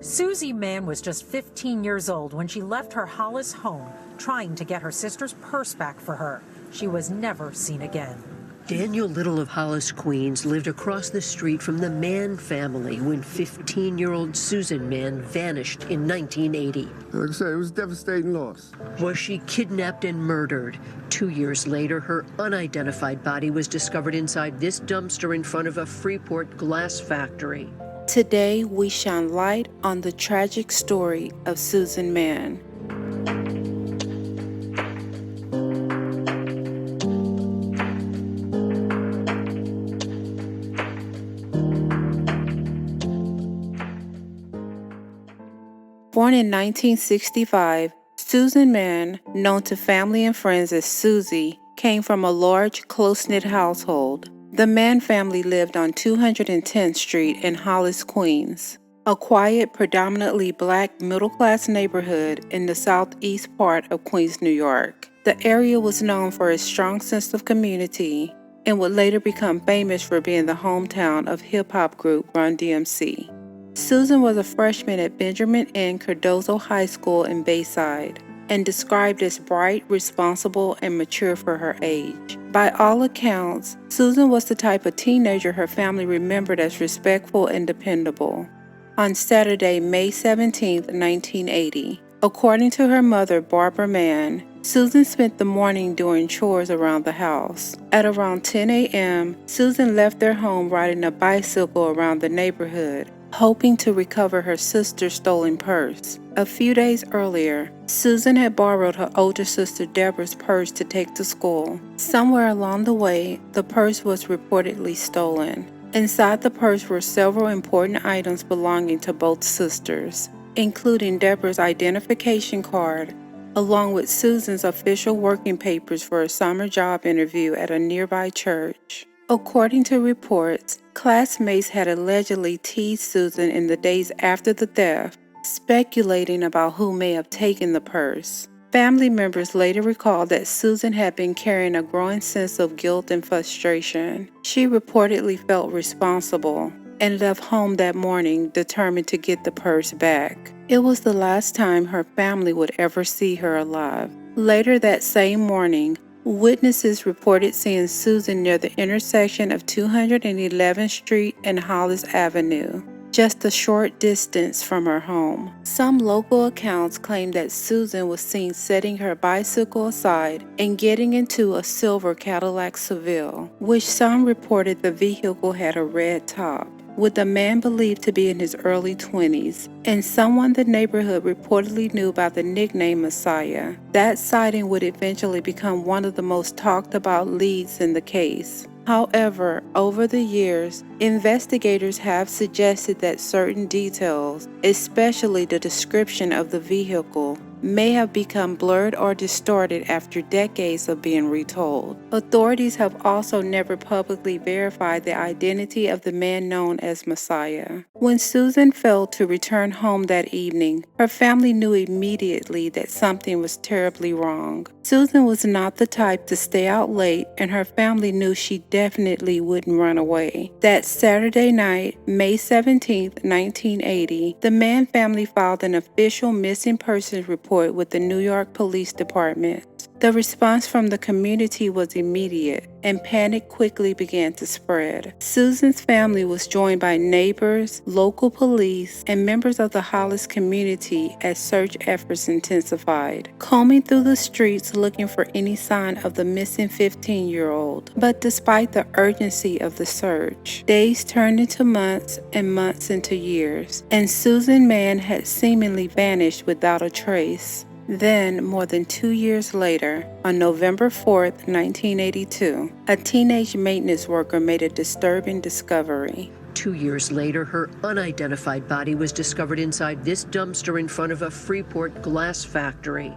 Susan Mann was just 15 years old when she left her Hollis home, trying to get her sister's purse back for her. She was never seen again. Daniel Little of Hollis, Queens, lived across the street from the Mann family when 15-year-old Susan Mann vanished in 1980. Like I said, it was a devastating loss. Was she kidnapped and murdered? 2 years later, her unidentified body was discovered inside this dumpster in front of a Freeport glass factory. Today, we shine light on the tragic story of Susan Mann. Born in 1965, Susan Mann, known to family and friends as Susie, came from a large, close-knit household. The Mann family lived on 210th Street in Hollis, Queens, a quiet, predominantly black middle-class neighborhood in the southeast part of Queens, New York. The area was known for its strong sense of community and would later become famous for being the hometown of hip-hop group Run DMC. Susan was a freshman at Benjamin N. Cardozo High School in Bayside and described as bright, responsible, and mature for her age. By all accounts, Susan was the type of teenager her family remembered as respectful and dependable. On Saturday, May 17, 1980, according to her mother, Barbara Mann, Susan spent the morning doing chores around the house. At around 10 a.m., Susan left their home riding a bicycle around the neighborhood, hoping to recover her sister's stolen purse. A few days earlier, Susan had borrowed her older sister Deborah's purse to take to school. Somewhere along the way, the purse was reportedly stolen. Inside the purse were several important items belonging to both sisters, including Deborah's identification card, along with Susan's official working papers for a summer job interview at a nearby church. According to reports, classmates had allegedly teased Susan in the days after the theft, speculating about who may have taken the purse. Family members later recalled that Susan had been carrying a growing sense of guilt and frustration. She reportedly felt responsible and left home that morning determined to get the purse back. It was the last time her family would ever see her alive. Later that same morning, witnesses reported seeing Susan near the intersection of 211th Street and Hollis Avenue, just a short distance from her home. Some local accounts claim that Susan was seen setting her bicycle aside and getting into a silver Cadillac Seville, which some reported the vehicle had a red top, with a man believed to be in his early 20s, and someone the neighborhood reportedly knew by the nickname Messiah. That sighting would eventually become one of the most talked about leads in the case. However, over the years, investigators have suggested that certain details, especially the description of the vehicle, may have become blurred or distorted after decades of being retold. Authorities have also never publicly verified the identity of the man known as Messiah. When Susan failed to return home that evening, her family knew immediately that something was terribly wrong. Susan was not the type to stay out late, and her family knew she definitely wouldn't run away. That Saturday night, May 17, 1980, the Mann family filed an official missing persons report with the New York Police Department. The response from the community was immediate, and panic quickly began to spread. Susan's family was joined by neighbors, local police, and members of the Hollis community as search efforts intensified, combing through the streets looking for any sign of the missing 15-year-old. But despite the urgency of the search, days turned into months and months into years, and Susan Mann had seemingly vanished without a trace. Then, more than 2 years later, on November 4, 1982, a teenage maintenance worker made a disturbing discovery. 2 years later, her unidentified body was discovered inside this dumpster in front of a Freeport glass factory.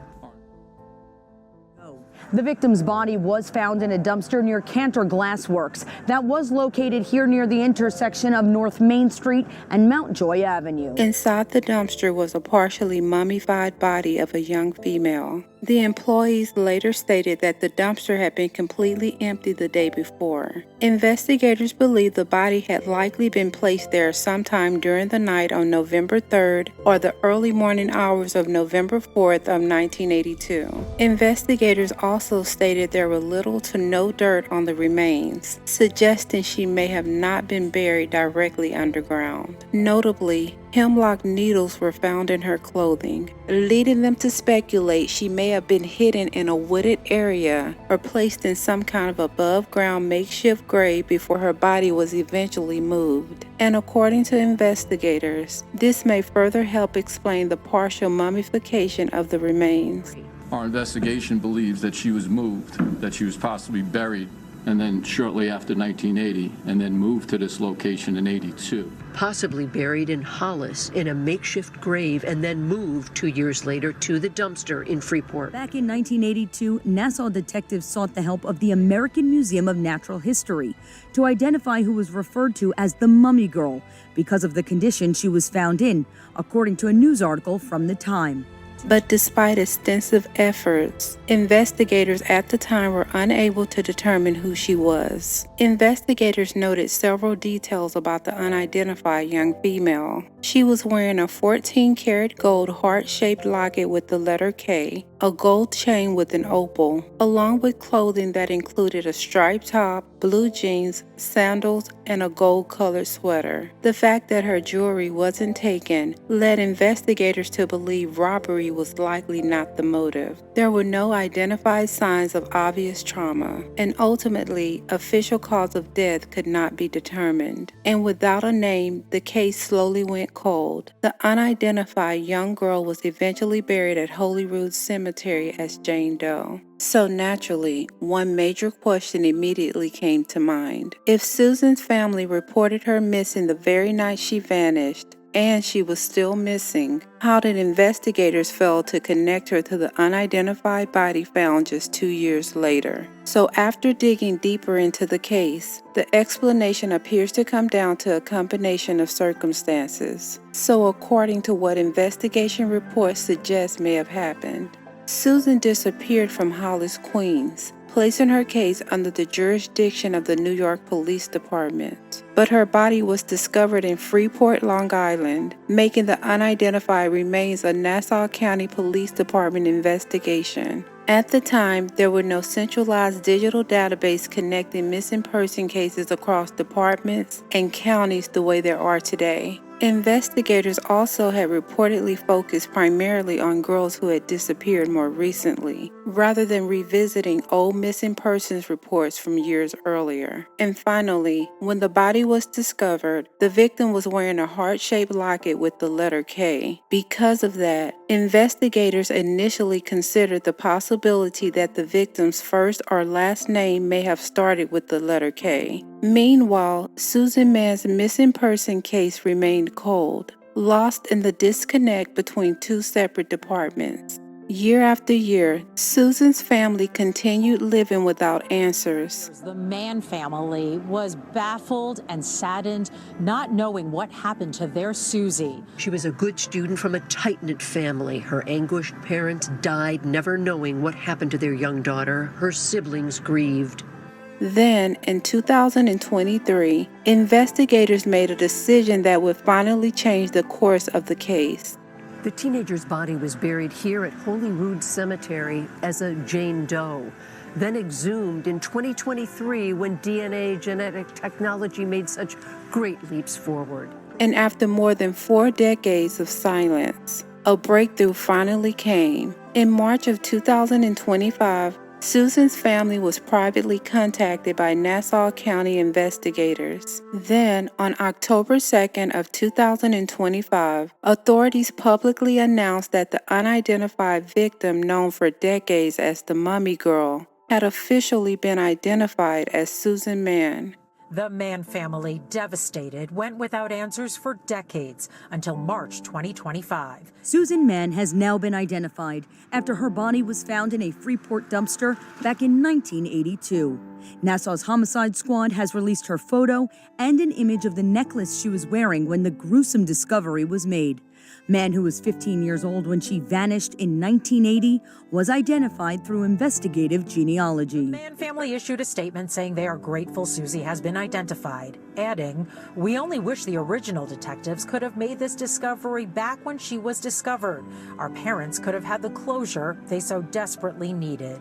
The victim's body was found in a dumpster near Cantor Glass Works that was located here near the intersection of North Main Street and Mountjoy Avenue. Inside the dumpster was a partially mummified body of a young female. The employees later stated that the dumpster had been completely empty the day before. Investigators believe the body had likely been placed there sometime during the night on November 3rd or the early morning hours of November 4th of 1982. Investigators also stated there were little to no dirt on the remains, suggesting she may have not been buried directly underground. Notably, hemlock needles were found in her clothing, leading them to speculate she may have been hidden in a wooded area or placed in some kind of above-ground makeshift grave before her body was eventually moved. And according to investigators, this may further help explain the partial mummification of the remains. Our investigation believes that she was moved, that she was possibly buried, and then shortly after 1980, and then moved to this location in 82. Possibly buried in Hollis in a makeshift grave and then moved 2 years later to the dumpster in Freeport. Back in 1982, Nassau detectives sought the help of the American Museum of Natural History to identify who was referred to as the Mummy Girl because of the condition she was found in, according to a news article from the time. But despite extensive efforts, investigators at the time were unable to determine who she was. Investigators noted several details about the unidentified young female. She was wearing a 14-karat gold heart-shaped locket with the letter K, a gold chain with an opal, along with clothing that included a striped top, blue jeans, sandals, and a gold-colored sweater. The fact that her jewelry wasn't taken led investigators to believe robbery was likely not the motive. There were no identified signs of obvious trauma, and ultimately, official cause of death could not be determined. And without a name, the case slowly went cold. The unidentified young girl was eventually buried at Holyrood Cemetery as Jane Doe. So naturally, one major question immediately came to mind. If Susan's family reported her missing the very night she vanished, and she was still missing, how did investigators fail to connect her to the unidentified body found just 2 years later? So after digging deeper into the case, the explanation appears to come down to a combination of circumstances. So according to what investigation reports suggest may have happened, Susan disappeared from Hollis, Queens, placing her case under the jurisdiction of the New York Police Department. But her body was discovered in Freeport, Long Island, making the unidentified remains a Nassau County Police Department investigation. At the time, there were no centralized digital database connecting missing person cases across departments and counties the way there are today. Investigators also had reportedly focused primarily on girls who had disappeared more recently, rather than revisiting old missing persons reports from years earlier. And finally, when the body was discovered, the victim was wearing a heart-shaped locket with the letter K. Because of that, investigators initially considered the possibility that the victim's first or last name may have started with the letter K. Meanwhile, Susan Mann's missing person case remained cold, lost in the disconnect between two separate departments. Year after year, Susan's family continued living without answers. The Mann family was baffled and saddened, not knowing what happened to their Susie. She was a good student from a tight-knit family. Her anguished parents died, never knowing what happened to their young daughter. Her siblings grieved. Then, in 2023, investigators made a decision that would finally change the course of the case. The teenager's body was buried here at Holyrood Cemetery as a Jane Doe, then exhumed in 2023 when DNA genetic technology made such great leaps forward. And after more than 4 decades of silence, a breakthrough finally came. In March of 2025, Susan's family was privately contacted by Nassau County investigators. Then, on October 2nd of 2025, authorities publicly announced that the unidentified victim known for decades as the Mummy Girl had officially been identified as Susan Mann. The Mann family, devastated, went without answers for decades until March 2025. Susan Mann has now been identified after her body was found in a Freeport dumpster back in 1982. Nassau's homicide squad has released her photo and an image of the necklace she was wearing when the gruesome discovery was made. Mann, who was 15 years old when she vanished in 1980, was identified through investigative genealogy. The Mann family issued a statement saying they are grateful Susie has been identified, adding, "We only wish the original detectives could have made this discovery back when she was discovered. Our parents could have had the closure they so desperately needed."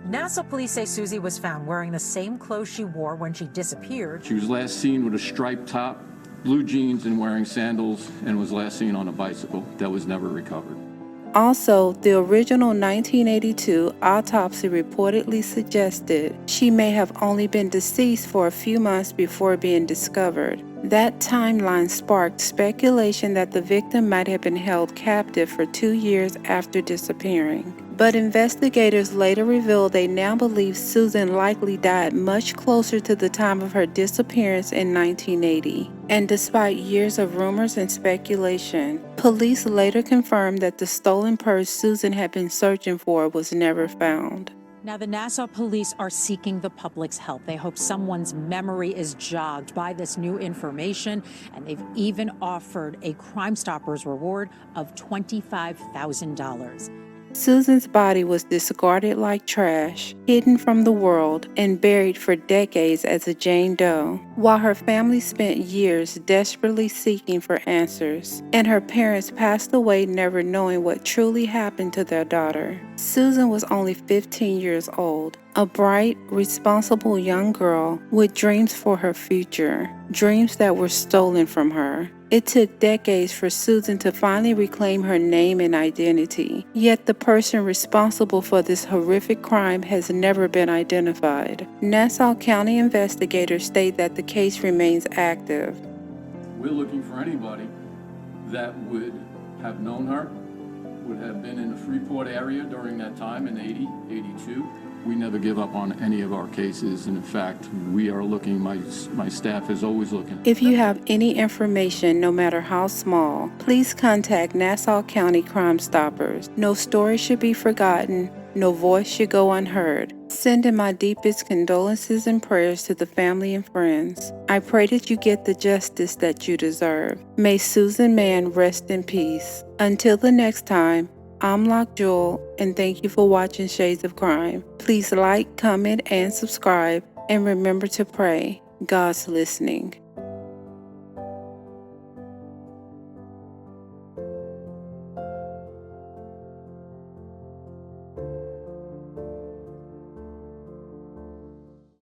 Nassau police say Susie was found wearing the same clothes she wore when she disappeared. She was last seen with a striped top, blue jeans, and wearing sandals, and was last seen on a bicycle that was never recovered. Also, the original 1982 autopsy reportedly suggested she may have only been deceased for a few months before being discovered. That timeline sparked speculation that the victim might have been held captive for 2 years after disappearing. But investigators later revealed they now believe Susan likely died much closer to the time of her disappearance in 1980. And despite years of rumors and speculation, police later confirmed that the stolen purse Susan had been searching for was never found. Now, the Nassau police are seeking the public's help. They hope someone's memory is jogged by this new information, and they've even offered a Crime Stoppers reward of $25,000. Susan's body was discarded like trash, hidden from the world, and buried for decades as a Jane Doe, while her family spent years desperately seeking for answers, and her parents passed away never knowing what truly happened to their daughter. Susan was only 15 years old, a bright, responsible young girl with dreams for her future, dreams that were stolen from her. It took decades for Susan to finally reclaim her name and identity, yet the person responsible for this horrific crime has never been identified. Nassau County investigators state that the case remains active. We're looking for anybody that would have known her, would have been in the Freeport area during that time in 80, 82. We never give up on any of our cases, and in fact, we are looking, my staff is always looking. If you have any information, no matter how small, please contact Nassau County Crime Stoppers. No story should be forgotten, no voice should go unheard. Sending my deepest condolences and prayers to the family and friends. I pray that you get the justice that you deserve. May Susan Mann rest in peace. Until the next time, I'm Lock Jewel, and thank you for watching Shades of Crime. Please like, comment, and subscribe, and remember to pray. God's listening.